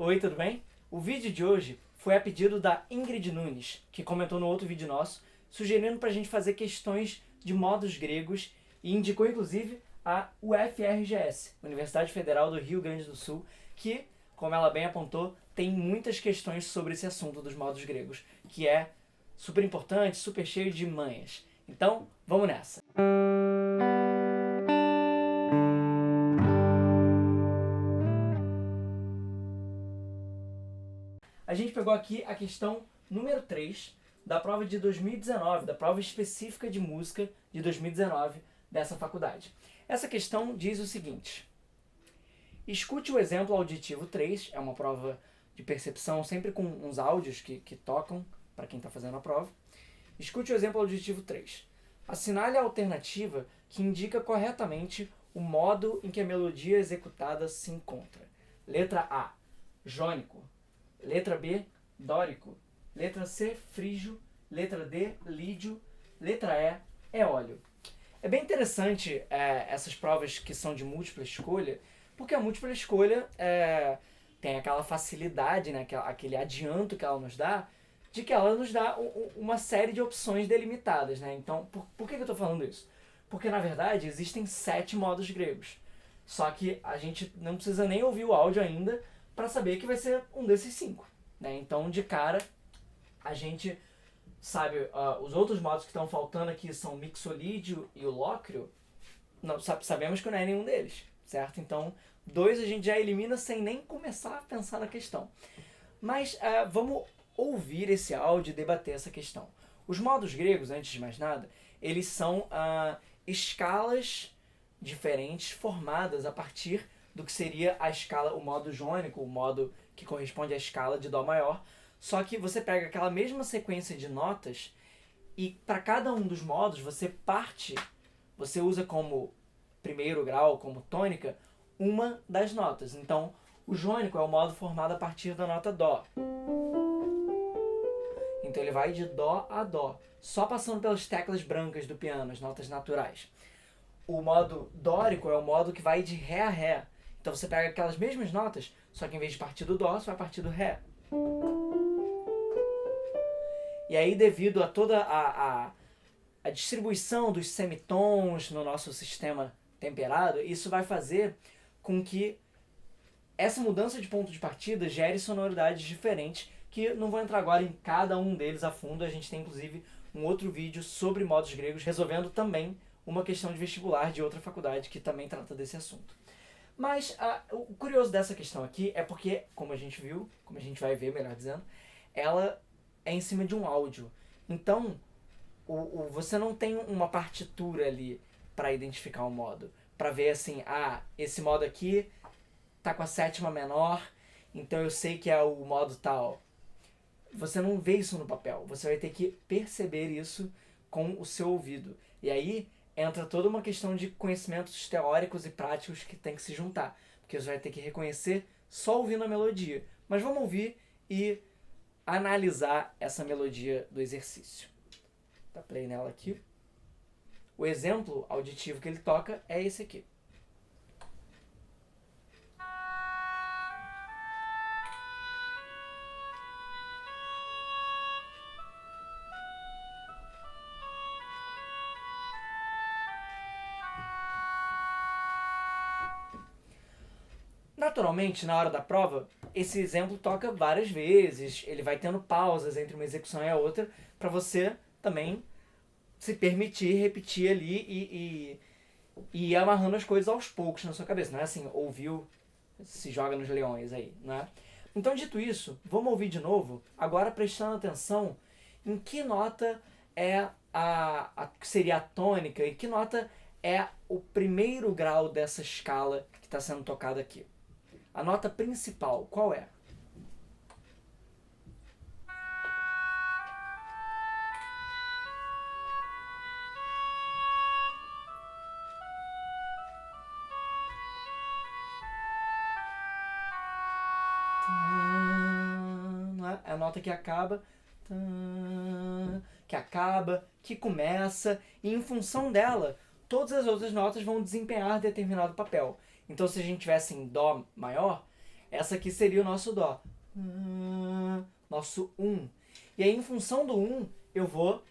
Oi, tudo bem? O vídeo de hoje foi a pedido da Ingrid Nunes, que comentou no outro vídeo nosso, sugerindo para a gente fazer questões de modos gregos e indicou inclusive a UFRGS, Universidade Federal do Rio Grande do Sul, que, como ela bem apontou, tem muitas questões sobre esse assunto dos modos gregos, que é super importante, super cheio de manhas. Então, vamos nessa! A gente pegou aqui a questão número 3 da prova de 2019, da prova específica de música de 2019 dessa faculdade. Essa questão diz o seguinte: escute o exemplo auditivo 3, é uma prova de percepção sempre com uns áudios que tocam para quem está fazendo a prova. Escute o exemplo auditivo 3. Assinale a alternativa que indica corretamente o modo em que a melodia executada se encontra. Letra A, jônico. Letra B, dórico. Letra C, frígio. Letra D, lídio. Letra E, eólio. É bem interessante essas provas que são de múltipla escolha, porque a múltipla escolha tem aquela facilidade, né, aquele adianto que ela nos dá, de que ela nos dá uma série de opções delimitadas. Né? Então, por que eu estou falando isso? Porque, na verdade, existem 7 modos gregos. Só que a gente não precisa nem ouvir o áudio ainda para saber que vai ser um desses 5. Né? Então, de cara, a gente sabe, os outros modos que estão faltando aqui são o mixolídio e o lócrio. Não, sabemos que não é nenhum deles, certo? Então, 2 a gente já elimina sem nem começar a pensar na questão. Mas vamos ouvir esse áudio e debater essa questão. Os modos gregos, antes de mais nada, eles são escalas diferentes formadas a partir do que seria a escala, o modo jônico, o modo que corresponde à escala de Dó maior. Só que você pega aquela mesma sequência de notas e para cada um dos modos você usa como primeiro grau, como tônica, uma das notas. Então, o jônico é o modo formado a partir da nota Dó. Então ele vai de Dó a Dó, só passando pelas teclas brancas do piano, as notas naturais. O modo dórico é o modo que vai de Ré a Ré. Então você pega aquelas mesmas notas, só que em vez de partir do Dó, você vai partir do Ré. E aí, devido a toda a distribuição dos semitons no nosso sistema temperado, isso vai fazer com que essa mudança de ponto de partida gere sonoridades diferentes, que não vou entrar agora em cada um deles a fundo. A gente tem inclusive um outro vídeo sobre modos gregos, resolvendo também uma questão de vestibular de outra faculdade que também trata desse assunto. Mas o curioso dessa questão aqui é porque, como a gente viu, como a gente vai ver, melhor dizendo, ela é em cima de um áudio. Então, você não tem uma partitura ali para identificar o modo. Para ver assim, esse modo aqui tá com a sétima menor, então eu sei que é o modo tal. Você não vê isso no papel. Você vai ter que perceber isso com o seu ouvido. E aí entra toda uma questão de conhecimentos teóricos e práticos que tem que se juntar. Porque você vai ter que reconhecer só ouvindo a melodia. Mas vamos ouvir e analisar essa melodia do exercício. Dá play nela aqui. O exemplo auditivo que ele toca é esse aqui. Naturalmente, na hora da prova, esse exemplo toca várias vezes, ele vai tendo pausas entre uma execução e a outra, para você também se permitir repetir ali e ir amarrando as coisas aos poucos na sua cabeça. Não é assim, ouviu, se joga nos leões aí, né? Então, dito isso, vamos ouvir de novo, agora prestando atenção em que nota é que seria a tônica e que nota é o primeiro grau dessa escala que está sendo tocada aqui. A nota principal, qual é? É a nota que acaba, que começa, e em função dela, todas as outras notas vão desempenhar determinado papel. Então, se a gente tivesse em Dó maior, Essa aqui seria o nosso Dó. Nosso E aí, em função do eu vou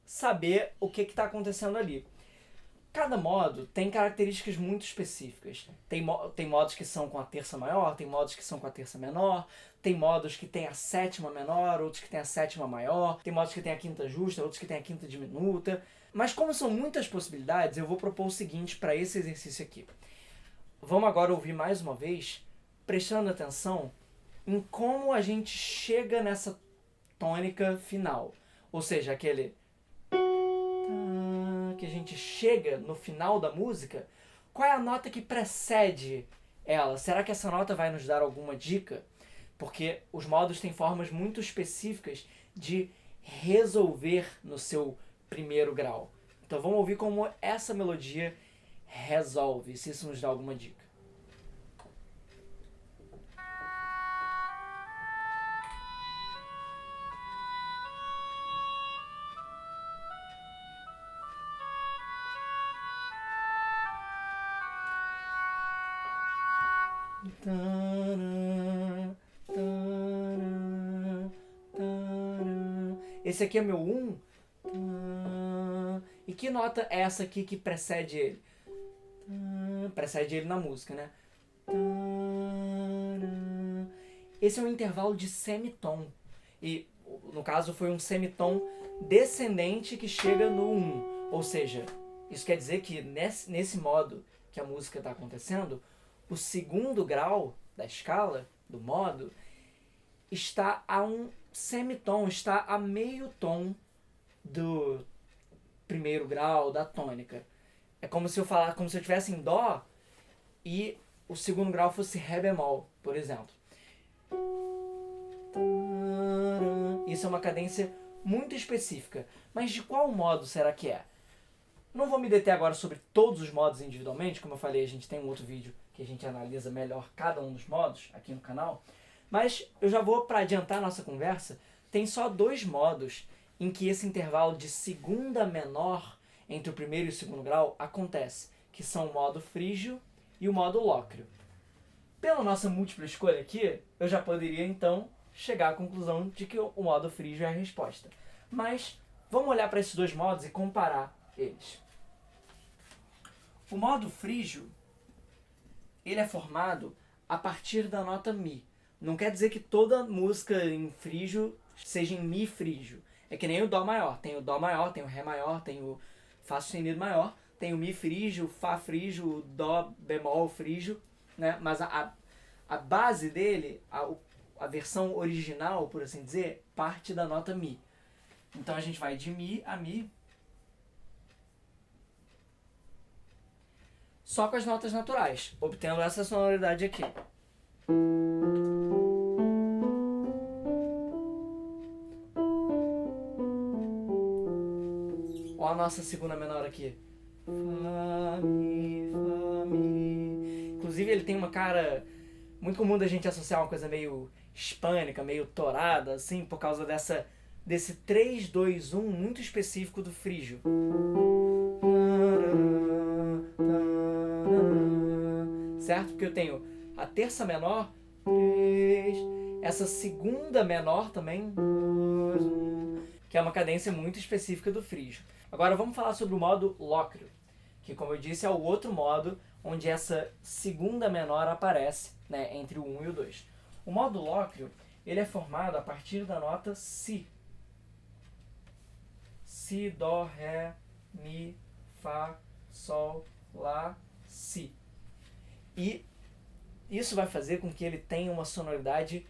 saber o que está acontecendo ali. Cada modo tem características muito específicas. Tem modos que são com a terça maior, tem modos que são com a terça menor, tem modos que tem a sétima menor, outros que tem a sétima maior, tem modos que tem a quinta justa, outros que tem a quinta diminuta. Mas como são muitas possibilidades, eu vou propor o seguinte para esse exercício aqui. Vamos agora ouvir mais uma vez, prestando atenção em como a gente chega nessa tônica final. Ou seja, aquele que a gente chega no final da música, qual é a nota que precede ela? Será que essa nota vai nos dar alguma dica? Porque os modos têm formas muito específicas de resolver no seu primeiro grau. Então vamos ouvir como essa melodia resolve, se isso nos dá alguma dica. Esse aqui é meu E que nota é essa aqui que precede ele? Precede ele na música, né? Esse é um intervalo de semitom. E, no caso, foi um semitom descendente que chega no Ou seja, isso quer dizer que nesse modo que a música está acontecendo, o segundo grau da escala, do modo, está a um semitom, está a meio tom do primeiro grau, da tônica. É como se eu estivesse em Dó e o segundo grau fosse Ré bemol, por exemplo. Isso é uma cadência muito específica. Mas de qual modo será que é? Não vou me deter agora sobre todos os modos individualmente, como eu falei, a gente tem um outro vídeo que a gente analisa melhor cada um dos modos aqui no canal, mas eu já vou, para adiantar a nossa conversa, tem só 2 modos em que esse intervalo de segunda menor entre o primeiro e o segundo grau acontece, que são o modo frígio e o modo lócreo. Pela nossa múltipla escolha aqui, eu já poderia então chegar à conclusão de que o modo frígio é a resposta. Mas vamos olhar para esses 2 modos e comparar eles. O modo frígio, ele é formado a partir da nota Mi. Não quer dizer que toda música em frígio seja em Mi frígio. É que nem o Dó maior. Tem o Dó maior, tem o Ré maior, tem o Fá sustenido maior, tem o Mi frígio, o Fá frígio, o Dó bemol frígio, né? Mas a base dele, a versão original, por assim dizer, parte da nota Mi. Então a gente vai de Mi a Mi, só com as notas naturais, obtendo essa sonoridade aqui. Olha a nossa segunda menor aqui. Fá, Mi, Fá, Mi. Inclusive ele tem uma cara muito comum da gente associar uma coisa meio hispânica, meio torada, assim, por causa desse 3-2-1 muito específico do frígio. Certo? Porque eu tenho a terça menor, 3, essa segunda menor também, 2, 1, que é uma cadência muito específica do frígio. Agora vamos falar sobre o modo lócreo, que, como eu disse, é o outro modo onde essa segunda menor aparece, né, entre o 1 e o 2. O modo lócreo, ele é formado a partir da nota Si. Si, Dó, Ré, Mi, Fá, Sol, Lá, Si. E isso vai fazer com que ele tenha uma sonoridade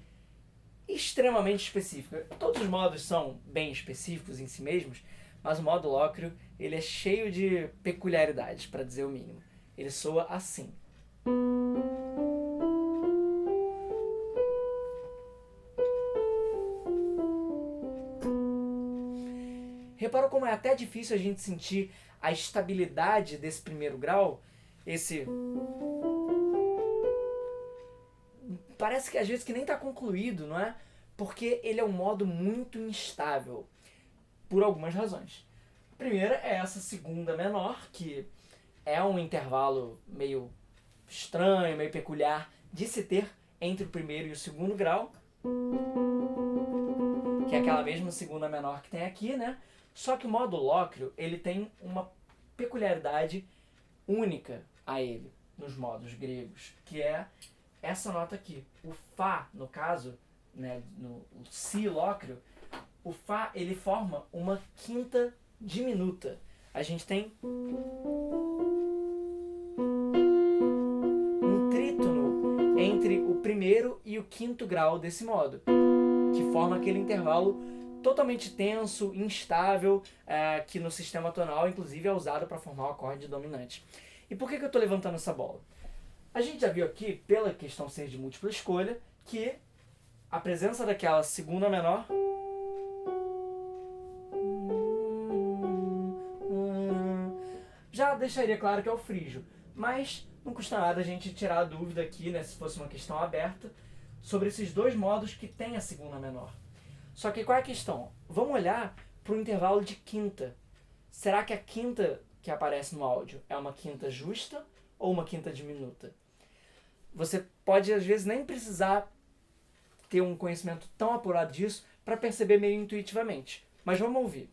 extremamente específica. Todos os modos são bem específicos em si mesmos, mas o modo lócreo, ele é cheio de peculiaridades, para dizer o mínimo. Ele soa assim. Reparou como é até difícil a gente sentir a estabilidade desse primeiro grau? Parece que às vezes que nem está concluído, não é? Porque ele é um modo muito instável, por algumas razões. A primeira é essa segunda menor, que é um intervalo meio estranho, meio peculiar de se ter entre o primeiro e o segundo grau, que é aquela mesma segunda menor que tem aqui, né? Só que o modo Lócrio, ele tem uma peculiaridade única a ele, nos modos gregos, que é essa nota aqui. O Fá, no caso, né, no Si Lócrio, o Fá, ele forma uma quinta diminuta. A gente tem um trítono entre o primeiro e o quinto grau desse modo, que forma aquele intervalo totalmente tenso, instável, que no sistema tonal, inclusive, é usado para formar o acorde dominante. E por que eu estou levantando essa bola? A gente já viu aqui, pela questão ser de múltipla escolha, que a presença daquela segunda menor já deixaria claro que é o frígio. Mas não custa nada a gente tirar a dúvida aqui, né, se fosse uma questão aberta, sobre esses dois modos que tem a segunda menor. Só que qual é a questão? Vamos olhar para o intervalo de quinta. Será que a quinta que aparece no áudio é uma quinta justa ou uma quinta diminuta? Você pode, às vezes, nem precisar ter um conhecimento tão apurado disso para perceber meio intuitivamente. Mas vamos ouvir.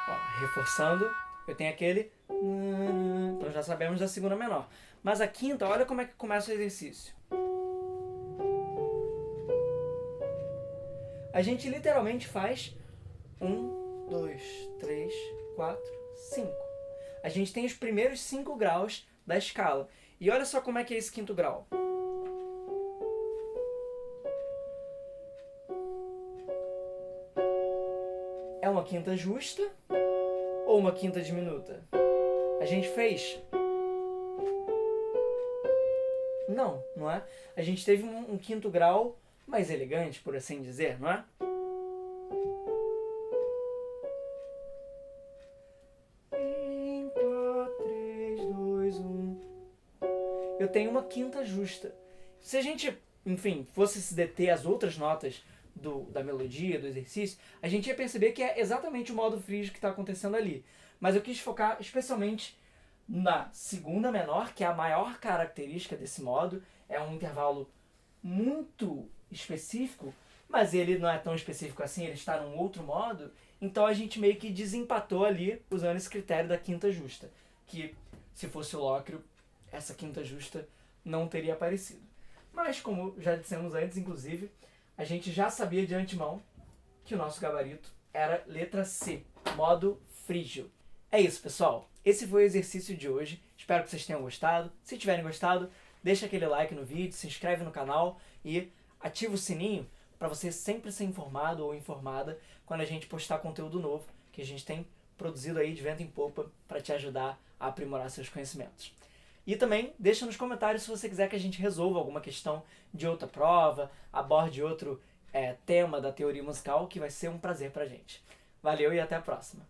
Ó, reforçando, eu tenho aquele... Então já sabemos da segunda menor. Mas a quinta, olha como é que começa o exercício. A gente literalmente faz 1, 2, 3, 4, 5. A gente tem os primeiros 5 graus da escala. E olha só como é que é esse quinto grau. É uma quinta justa ou uma quinta diminuta? A gente fez? Não, não é? A gente teve um quinto grau mais elegante, por assim dizer, não é? Em 4, 3, 2, 1. Eu tenho uma quinta justa. Se a gente, enfim, fosse se deter às outras notas da melodia, do exercício, a gente ia perceber que é exatamente o modo frígio que está acontecendo ali. Mas eu quis focar especialmente na segunda menor, que é a maior característica desse modo. É um intervalo muito específico, mas ele não é tão específico assim, ele está num outro modo. Então a gente meio que desempatou ali usando esse critério da quinta justa, que se fosse o Lócrio, essa quinta justa não teria aparecido. Mas como já dissemos antes, inclusive, a gente já sabia de antemão que o nosso gabarito era letra C, modo frígio. É isso, pessoal. Esse foi o exercício de hoje. Espero que vocês tenham gostado. Se tiverem gostado, deixa aquele like no vídeo, se inscreve no canal e ativa o sininho para você sempre ser informado ou informada quando a gente postar conteúdo novo que a gente tem produzido aí de vento em popa para te ajudar a aprimorar seus conhecimentos. E também deixa nos comentários se você quiser que a gente resolva alguma questão de outra prova, aborde outro tema da teoria musical, que vai ser um prazer pra gente. Valeu e até a próxima!